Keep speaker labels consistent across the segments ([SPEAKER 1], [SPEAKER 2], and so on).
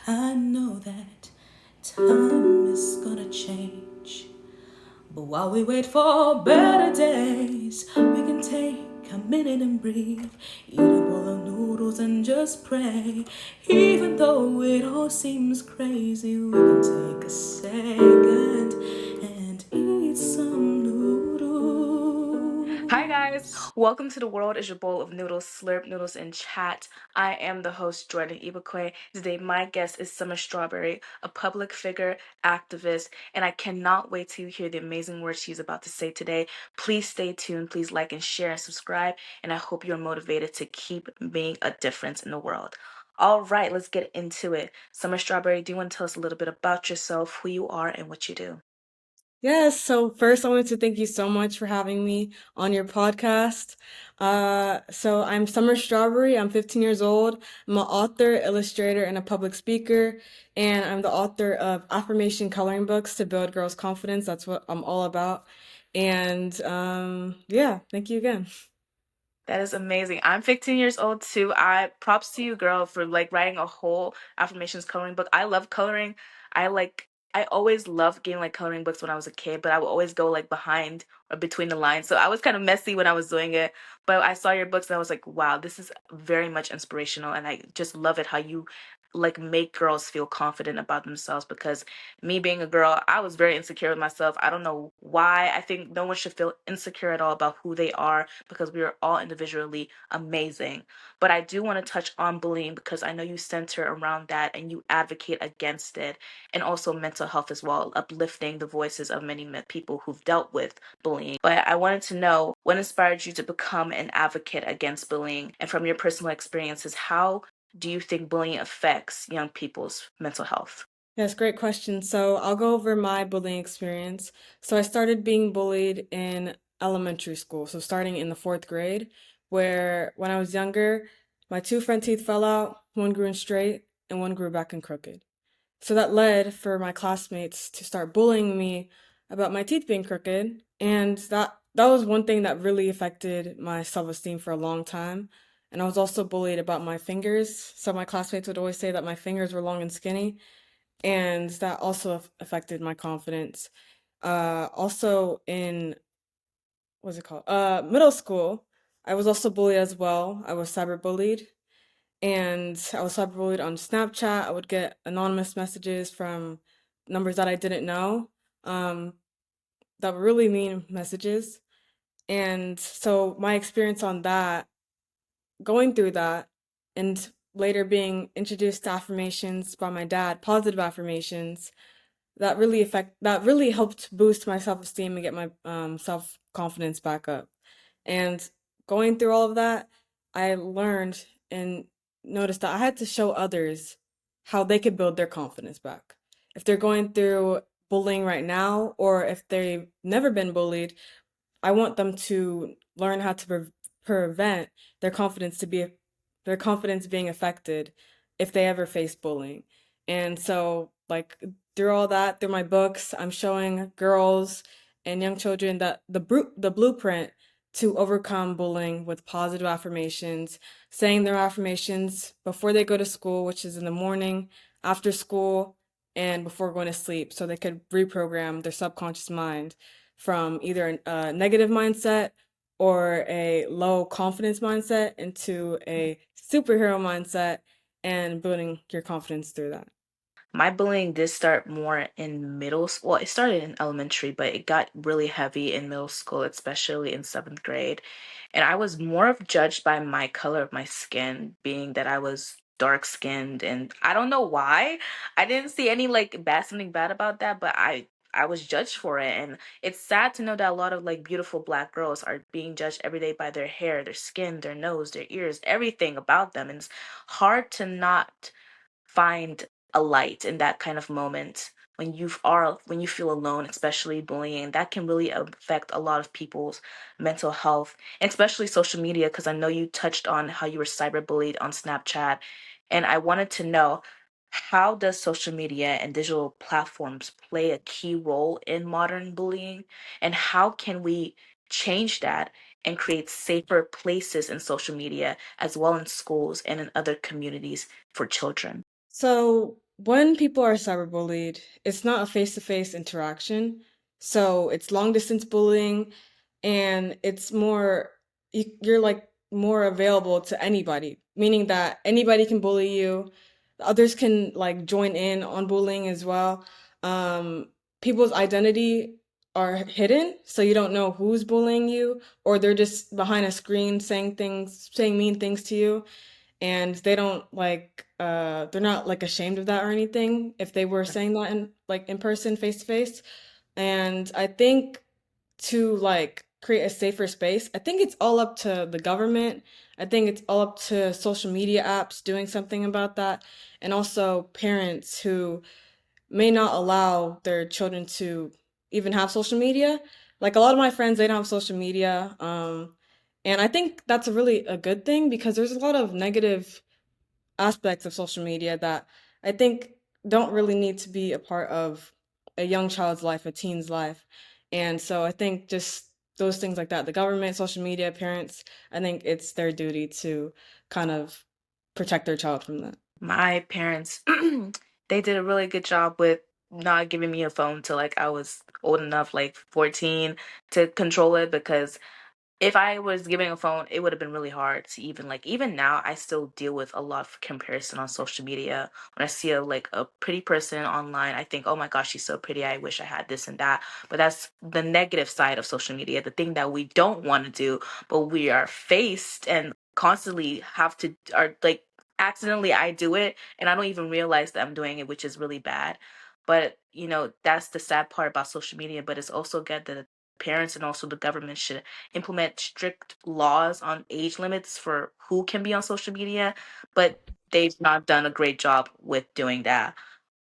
[SPEAKER 1] I know that time is gonna change. But while we wait for better days, we can take a minute and breathe. Eat a bowl of noodles and just pray. Even though it all seems crazy, we can take a second and eat some noodles.
[SPEAKER 2] Hi guys, welcome to The World is Your Bowl of Noodles, Slurp Noodles and Chat. I am the host Jordan Ibakwe. Today my guest is Summer Strawberry, a public figure, activist, and I cannot wait to hear the amazing words she's about to say today. Please stay tuned, please like and share and subscribe, and I hope you're motivated to keep being a difference in the world. All right, let's get into it. Summer Strawberry, do you want to tell us a little bit about yourself, who you are, and what you do?
[SPEAKER 3] Yes, so first I wanted to thank you so much for having me on your podcast. So I'm Summer Strawberry. I'm 15 years old. I'm an author, illustrator, and a public speaker. And I'm the author of affirmation coloring books to build girls' confidence. That's what I'm all about. And yeah, thank you again.
[SPEAKER 2] That is amazing. I'm 15 years old too. I props to you, girl, for like writing a whole affirmations coloring book. I love coloring. I always loved getting like coloring books when I was a kid, but I would always go like behind or between the lines. So I was kind of messy when I was doing it. But I saw your books and I was like, wow, this is very much inspirational. And I just love it how you like make girls feel confident about themselves because me being a girl, I was very insecure with myself. I don't know why. I think no one should feel insecure at all about who they are because we are all individually amazing. But I do want to touch on bullying because I know you center around that and you advocate against it and also mental health as well, uplifting the voices of many people who've dealt with bullying. But I wanted to know what inspired you to become an advocate against bullying and from your personal experiences, how do you think bullying affects young people's mental health?
[SPEAKER 3] Yes, great question. So I'll go over my bullying experience. So I started being bullied in elementary school. So starting in the fourth grade, where when I was younger, my two front teeth fell out, one grew in straight and one grew back in crooked. So that led for my classmates to start bullying me about my teeth being crooked. And that was one thing that really affected my self-esteem for a long time. And I was also bullied about my fingers. So my classmates would always say that my fingers were long and skinny, and that also affected my confidence. Also in what's it called? Middle school, I was also bullied as well. I was cyberbullied, and I was cyberbullied on Snapchat. I would get anonymous messages from numbers that I didn't know, um, that were really mean messages. And so my experience on that, going through that, and later being introduced to affirmations by my dad, positive affirmations, that really helped boost my self-esteem and get my self-confidence back up. And going through all of that, I learned and noticed that I had to show others how they could build their confidence back. If they're going through bullying right now, or if they've never been bullied, I want them to learn how to prevent their confidence to be their confidence being affected if they ever face bullying. And so, like, through all that, through my books, I'm showing girls and young children that the blueprint to overcome bullying with positive affirmations, saying their affirmations before they go to school, which is in the morning, after school, and before going to sleep, so they could reprogram their subconscious mind from either a negative mindset or a low confidence mindset into a superhero mindset, and building your confidence through that.
[SPEAKER 2] My bullying did start more in middle school. Well, it started in elementary, but it got really heavy in middle school, especially in seventh grade. And I was more of judged by my color of my skin, being that I was dark skinned. And I don't know why. I didn't see any like something bad about that, but I was judged for it. And it's sad to know that a lot of like beautiful black girls are being judged every day by their hair, their skin, their nose, their ears, everything about them. And it's hard to not find a light in that kind of moment when you feel alone, especially bullying. That can really affect a lot of people's mental health, and especially social media, because I know you touched on how you were cyberbullied on Snapchat. And I wanted to know, how does social media and digital platforms play a key role in modern bullying, and how can we change that and create safer places in social media as well in schools and in other communities for children?
[SPEAKER 3] So when people are cyberbullied, it's not a face-to-face interaction. So it's long distance bullying, and it's more, you're like more available to anybody, meaning that anybody can bully you. Others can like join in on bullying as well. Um, People's identity are hidden, so you don't know who's bullying you, or they're just behind a screen saying things, saying mean things to you, and they don't like they're not like ashamed of that or anything if they were saying that in like in person, face to face. And I think to like create a safer space, I think it's all up to the government. I think it's all up to social media apps doing something about that, and also parents who may not allow their children to even have social media. Like a lot of my friends, they don't have social media. And I think that's a really a good thing because there's a lot of negative aspects of social media that I think don't really need to be a part of a young child's life, a teen's life. And so I think just those things like that, the government, social media, parents, I think it's their duty to kind of protect their child from that.
[SPEAKER 2] My parents, they did a really good job with not giving me a phone till like I was old enough, like 14, to control it because if I was giving a phone, it would have been really hard to even now I still deal with a lot of comparison on social media. When I see a pretty person online, I think, "Oh my gosh, she's so pretty. I wish I had this and that." But that's the negative side of social media, the thing that we don't want to do, but we are faced and constantly have to are like accidentally I do it and I don't even realize that I'm doing it, which is really bad. But, that's the sad part about social media, but it's also good that parents and also the government should implement strict laws on age limits for who can be on social media, but they've not done a great job with doing that.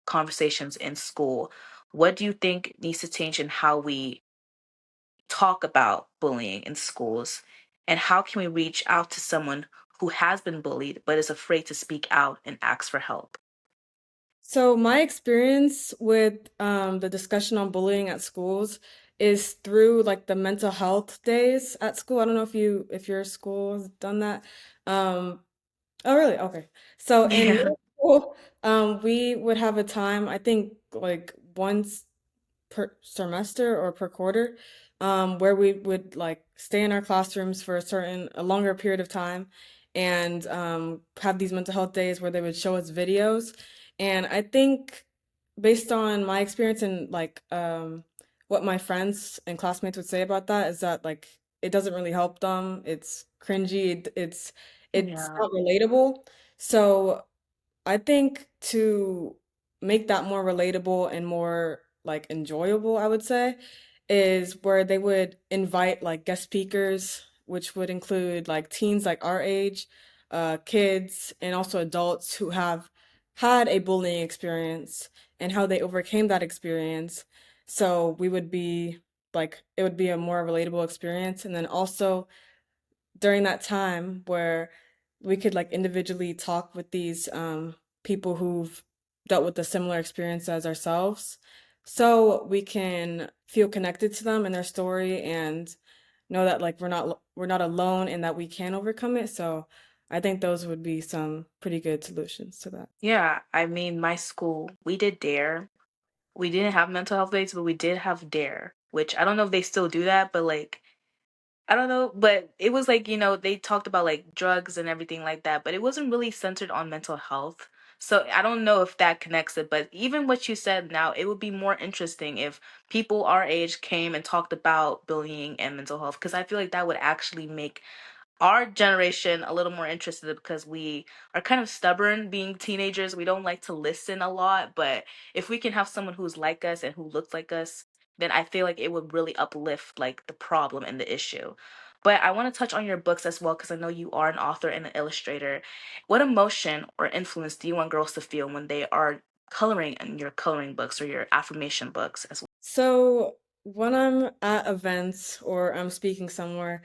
[SPEAKER 2] Conversations in school. What do you think needs to change in how we talk about bullying in schools? And how can we reach out to someone who has been bullied but is afraid to speak out and ask for help?
[SPEAKER 3] So my experience with the discussion on bullying at schools is through like the mental health days at school. I don't know if your school has done that. Um, oh, really? Okay. So in
[SPEAKER 2] Yeah.
[SPEAKER 3] middle school, we would have a time, I think like once per semester or per quarter, where we would like stay in our classrooms for a longer period of time, and have these mental health days where they would show us videos. And I think based on my experience and like what my friends and classmates would say about that is that like it doesn't really help them. It's cringy. It's
[SPEAKER 2] Yeah.
[SPEAKER 3] not relatable. So I think to make that more relatable and more like enjoyable, I would say, is where they would invite like guest speakers, which would include like teens like our age, kids, and also adults who have had a bullying experience and how they overcame that experience. So we would be like, it would be a more relatable experience. And then also during that time where we could like individually talk with these people who've dealt with a similar experience as ourselves, so we can feel connected to them and their story and know that like we're not alone and that we can overcome it. So I think those would be some pretty good solutions to that.
[SPEAKER 2] Yeah. I mean, my school, we did DARE. We didn't have mental health days, but we did have DARE, which I don't know if they still do that, but like I don't know, but it was like, they talked about like drugs and everything like that, but it wasn't really centered on mental health. So I don't know if that connects it, but even what you said now, it would be more interesting if people our age came and talked about bullying and mental health, because I feel like that would actually make our generation a little more interested because we are kind of stubborn being teenagers. We don't like to listen a lot, but if we can have someone who's like us and who looks like us, then I feel like it would really uplift like the problem and the issue. But I want to touch on your books as well because I know you are an author and an illustrator. What emotion or influence do you want girls to feel when they are coloring in your coloring books or your affirmation books as well?
[SPEAKER 3] So when I'm at events or I'm speaking somewhere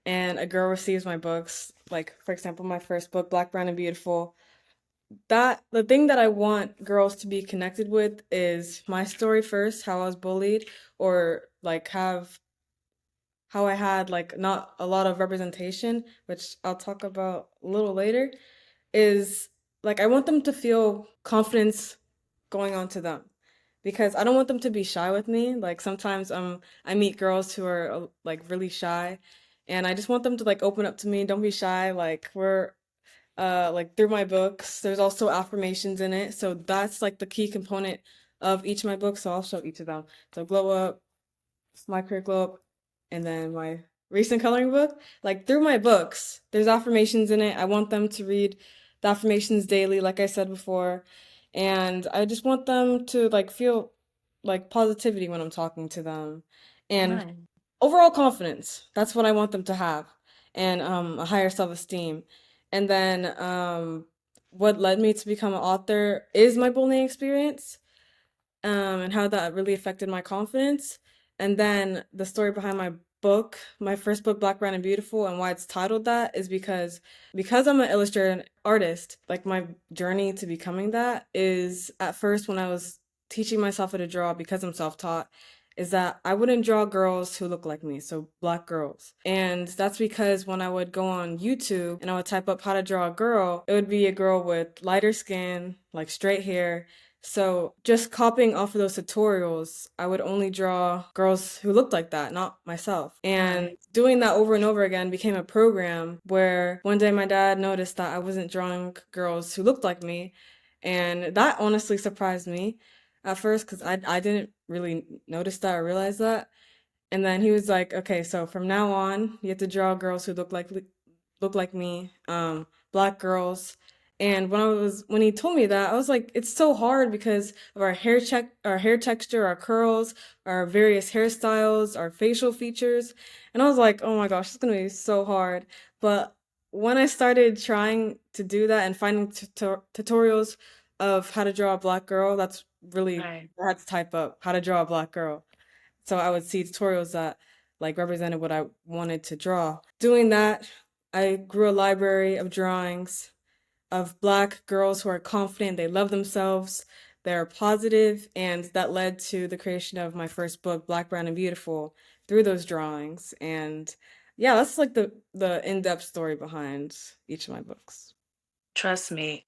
[SPEAKER 3] and a girl receives my books, like for example, my first book, Black, Brown, and Beautiful, that the thing that I want girls to be connected with is my story first, how I was bullied, or like have how I had like not a lot of representation, which I'll talk about a little later, is like I want them to feel confidence going on to them because I don't want them to be shy with me. Like sometimes I meet girls who are like really shy and I just want them to like open up to me, don't be shy. Like we're like through my books. There's also affirmations in it. So that's like the key component of each of my books. So I'll show each of them. So Glow Up, My Career Glow Up, and then my recent coloring book. Like through my books, there's affirmations in it. I want them to read the affirmations daily, like I said before. And I just want them to like feel like positivity when I'm talking to them. And
[SPEAKER 2] Right.
[SPEAKER 3] overall confidence. That's what I want them to have, and a higher self-esteem. And then what led me to become an author is my bullying experience, and how that really affected my confidence. And then the story behind my book, my first book, Black, Brown, and Beautiful, and why it's titled that is because I'm an illustrator and artist. Like my journey to becoming that is at first when I was teaching myself how to draw because I'm self-taught. Is that I wouldn't draw girls who look like me, so black girls. And that's because when I would go on YouTube and I would type up how to draw a girl, it would be a girl with lighter skin, like straight hair, so just copying off of those tutorials, I would only draw girls who looked like that, not myself. And
[SPEAKER 2] Right.
[SPEAKER 3] doing that over and over again became a program where one day my dad noticed that I wasn't drawing girls who looked like me. And that honestly surprised me at first because I didn't really notice that or realize that. And then he was like, okay, so from now on, you have to draw girls who look like me, black girls. And when he told me that, I was like, it's so hard because of our hair texture, our curls, our various hairstyles, our facial features. And I was like, oh my gosh, it's gonna be so hard. But when I started trying to do that and finding tutorials of how to draw a black girl, that's really
[SPEAKER 2] Right.
[SPEAKER 3] I had to type up how to draw a black girl. So I would see tutorials that like represented what I wanted to draw. Doing that, I grew a library of drawings of black girls who are confident, they love themselves, they're positive, and that led to the creation of my first book, Black, Brown, and Beautiful, through those drawings. And yeah, that's like the in-depth story behind each of my books.
[SPEAKER 2] Trust me,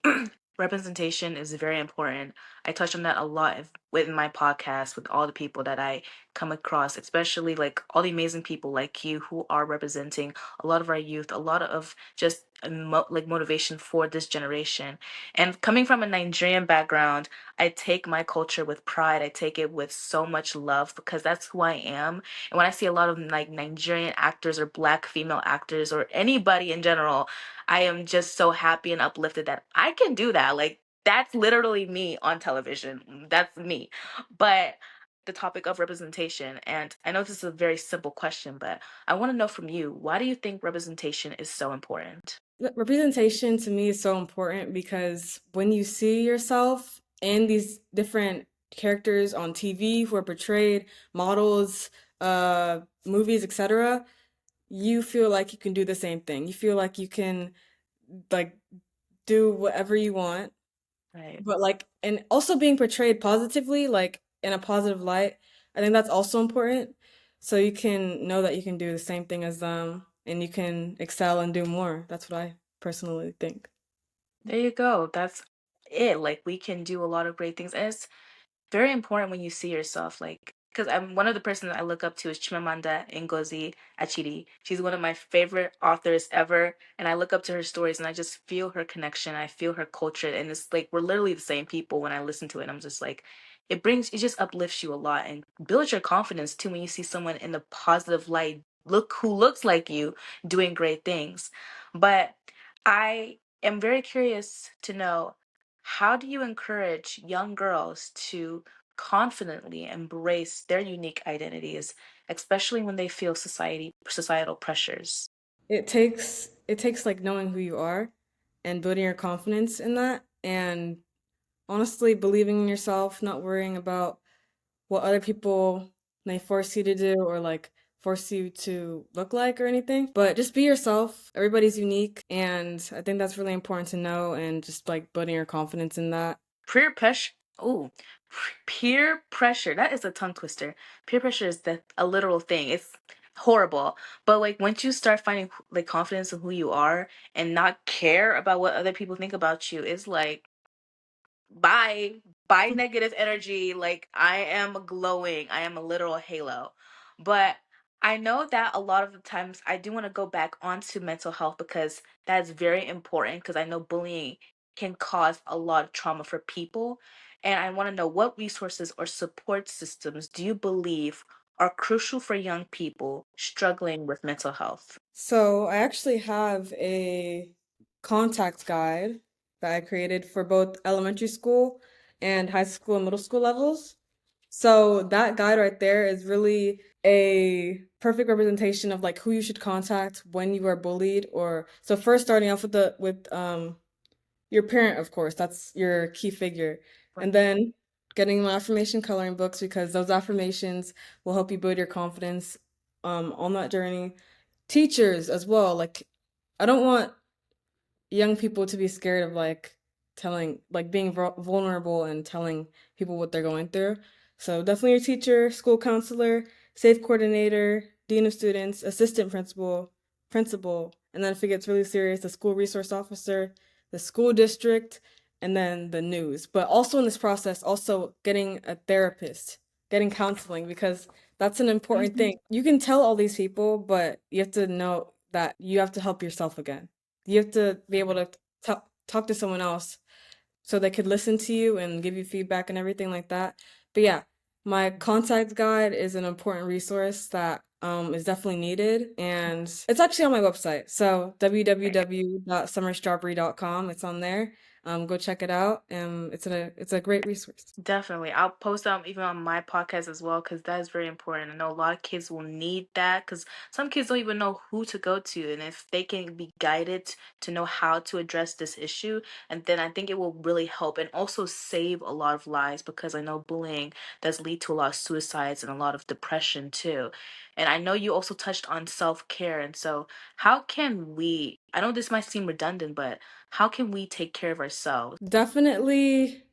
[SPEAKER 2] representation is very important. I touch on that a lot within my podcast with all the people that I come across, especially like all the amazing people like you who are representing a lot of our youth, a lot of just like motivation for this generation. And coming from a Nigerian background, I take my culture with pride. I take it with so much love because that's who I am. And when I see a lot of like Nigerian actors or black female actors or anybody in general, I am just so happy and uplifted that I can do that. Like that's literally me on television. That's me. But the topic of representation, and I know this is a very simple question, but I want to know from you, why do you think representation is so important?
[SPEAKER 3] Representation to me is so important because when you see yourself in these different characters on TV who are portrayed, models, movies, etc., you feel like you can do the same thing. You feel like you can like do whatever you want,
[SPEAKER 2] Right.
[SPEAKER 3] but like and also being portrayed positively, like in a positive light. I think that's also important. So you can know that you can do the same thing as them and you can excel and do more. That's what I personally think.
[SPEAKER 2] There you go. That's it. Like we can do a lot of great things. And it's very important when you see yourself like because I'm one of the persons I look up to is Chimamanda Ngozi Achidi. She's one of my favorite authors ever, and I look up to her stories and I just feel her connection. I feel her culture, and it's like we're literally the same people. When I listen to it, I'm just like, it just uplifts you a lot and builds your confidence too when you see someone in the positive light look who looks like you doing great things. But I am very curious to know, how do you encourage young girls to confidently embrace their unique identities, especially when they feel societal pressures?
[SPEAKER 3] It takes like knowing who you are and building your confidence in that and honestly believing in yourself, not worrying about what other people may force you to do or like force you to look like or anything. But just be yourself. Everybody's unique and I think that's really important to know and just like building your confidence in that.
[SPEAKER 2] Peer pressure. Oh, peer pressure. That is a tongue twister. Peer pressure is a literal thing. It's horrible. But like once you start finding like confidence in who you are and not care about what other people think about you, it's like bye. by negative energy, like I am glowing. I am a literal halo. But I know that a lot of the times I do want to go back onto mental health because that is very important because I know bullying can cause a lot of trauma for people. And I want to know what resources or support systems do you believe are crucial for young people struggling with mental health?
[SPEAKER 3] So I actually have a contact guide that I created for both elementary school and high school and middle school levels. So that guide right there is really a perfect representation of like who you should contact when you are bullied, or so first starting off with the with your parent, of course, that's your key figure. And then getting my affirmation coloring books because those affirmations will help you build your confidence on that journey. Teachers as well. Like, I don't want young people to be scared of like telling, like being vulnerable and telling people what they're going through. So definitely your teacher, school counselor, safe coordinator, dean of students, assistant principal, and then if it gets really serious, the school resource officer, the school district, and then the news. But also in this process, also getting a therapist, getting counseling, because that's an important
[SPEAKER 2] Mhm.
[SPEAKER 3] thing. You can tell all these people, but you have to know that you have to help yourself again. You have to be able to talk to someone else so they could listen to you and give you feedback and everything like that. But yeah, my contact guide is an important resource that is definitely needed, and it's actually on my website. So www.summerstrawberry.com. It's on there. Go check it out. It's a great resource.
[SPEAKER 2] Definitely. I'll post even on my podcast as well because that is very important. I know a lot of kids will need that because some kids don't even know who to go to. And if they can be guided to know how to address this issue, and then I think it will really help and also save a lot of lives because I know bullying does lead to a lot of suicides and a lot of depression too. And I know you also touched on self-care. And so, how can we, I know this might seem redundant, but how can we take care of ourselves?
[SPEAKER 3] Definitely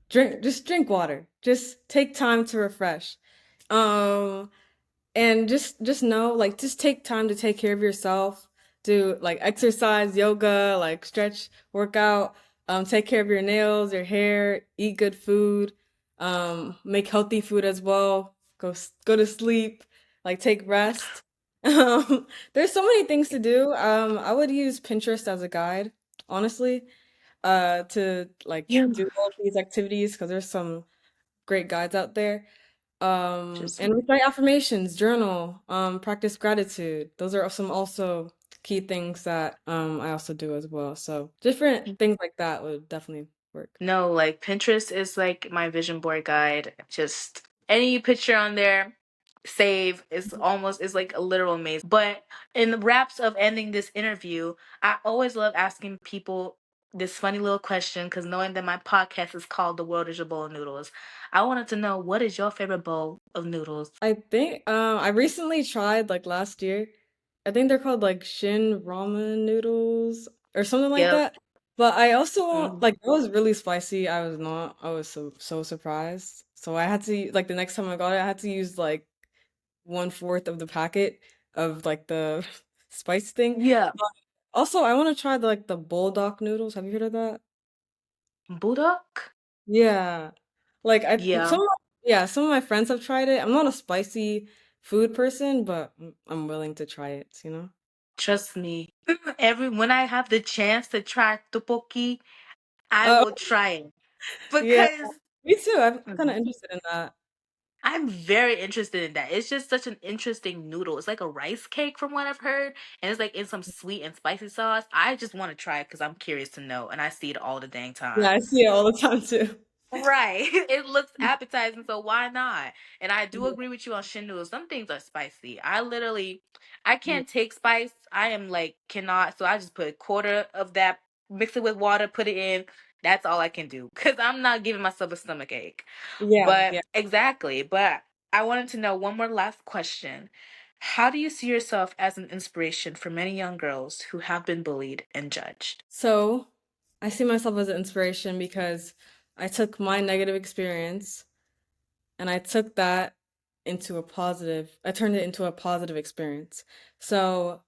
[SPEAKER 3] just drink water. Just take time to refresh. Um, And just know, like, just take time to take care of yourself. Do like exercise, yoga, like stretch, workout, take care of your nails, your hair, eat good food, make healthy food as well. Go to sleep, like take rest. There's so many things to do. I would use Pinterest as a guide, honestly, to like
[SPEAKER 2] Yeah.
[SPEAKER 3] do all these activities because there's some great guides out there.
[SPEAKER 2] Just
[SPEAKER 3] And recite affirmations, journal, practice gratitude. Those are some also key things that I also do as well. So different things like that would definitely work.
[SPEAKER 2] No, like Pinterest is like my vision board guide. Just any picture on there, save. It's like a literal maze. But in the wraps of ending this interview, I always love asking people this funny little question because knowing that my podcast is called The World is Your Bowl of Noodles, I wanted to know what is your favorite bowl of noodles?
[SPEAKER 3] I think I recently tried like last year. I think they're called like Shin ramen noodles or something like
[SPEAKER 2] Yep.
[SPEAKER 3] that. But I also
[SPEAKER 2] Mhm.
[SPEAKER 3] like it was really spicy. I was not. I was so surprised. So I had to like the next time I got it, I had to use like 1/4 of the packet of like the spice thing.
[SPEAKER 2] Yeah.
[SPEAKER 3] But also, I want to try the bulldog noodles. Have you heard of that?
[SPEAKER 2] Bulldog?
[SPEAKER 3] Yeah. Like
[SPEAKER 2] Yeah.
[SPEAKER 3] some of my friends have tried it. I'm not a spicy food person, but I'm willing to try it, you know?
[SPEAKER 2] Trust me. Every when I have the chance to try tteokbokki, I
[SPEAKER 3] Oh,
[SPEAKER 2] will try it
[SPEAKER 3] yeah.
[SPEAKER 2] because
[SPEAKER 3] Me too. I'm kind of
[SPEAKER 2] Mhm.
[SPEAKER 3] interested in that.
[SPEAKER 2] I'm very interested in that. It's just such an interesting noodle. It's like a rice cake from what I've heard, and it's like in some sweet and spicy sauce. I just want to try it because I'm curious to know, and I see it all the dang
[SPEAKER 3] Yeah,
[SPEAKER 2] time.
[SPEAKER 3] I see it all the time too.
[SPEAKER 2] Right. It looks appetizing, so why not? And I do
[SPEAKER 3] Yeah.
[SPEAKER 2] agree with you on shin noodles. Some things are spicy. I
[SPEAKER 3] Yeah.
[SPEAKER 2] can't take spice. I am like, cannot. So I just put a quarter of that, mix it with water, put it in. That's all I can do because I'm not giving myself a stomach ache.
[SPEAKER 3] Yeah,
[SPEAKER 2] But
[SPEAKER 3] yeah.
[SPEAKER 2] exactly. But I wanted to know one more last question. How do you see yourself as an inspiration for many young girls who have been bullied and judged?
[SPEAKER 3] So, I see myself as an inspiration because I took my negative experience and I took that I turned it into a positive experience. So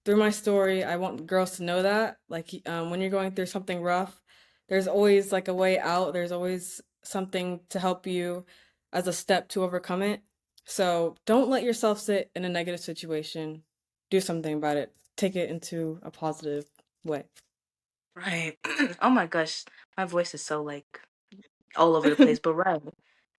[SPEAKER 3] through my story, I want girls to know that, like, when you're going through something rough, there's always like a way out. There's always something to help you as a step to overcome it. So don't let yourself sit in a negative situation. Do something about it. Take it into a positive way.
[SPEAKER 2] Right. Oh my gosh, my voice is so like all over the place, but right.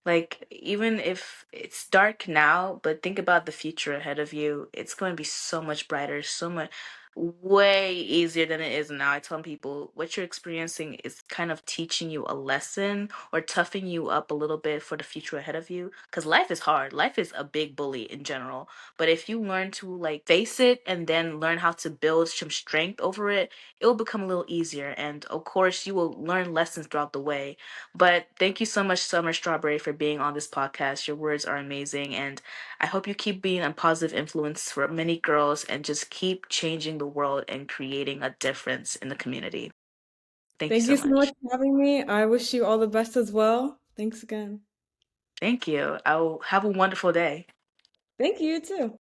[SPEAKER 2] Like, even if it's dark now, but think about the future ahead of you. It's going to be so much brighter, so much way easier than it is now. I tell people what you're experiencing is kind of teaching you a lesson or toughing you up a little bit for the future ahead of you. Because life is hard. Life is a big bully in general. But if you learn to like face it and then learn how to build some strength over it, it will become a little easier. And of course, you will learn lessons throughout the way. But thank you so much, Summer Strawberry, for being on this podcast. Your words are amazing. And I hope you keep being a positive influence for many girls and just keep changing the world and creating a difference in the community. Thank you
[SPEAKER 3] Thank
[SPEAKER 2] so
[SPEAKER 3] you so much
[SPEAKER 2] much.
[SPEAKER 3] for having me. I wish you all the best as well. Thanks again.
[SPEAKER 2] Thank you. I will have a wonderful day.
[SPEAKER 3] Thank you too.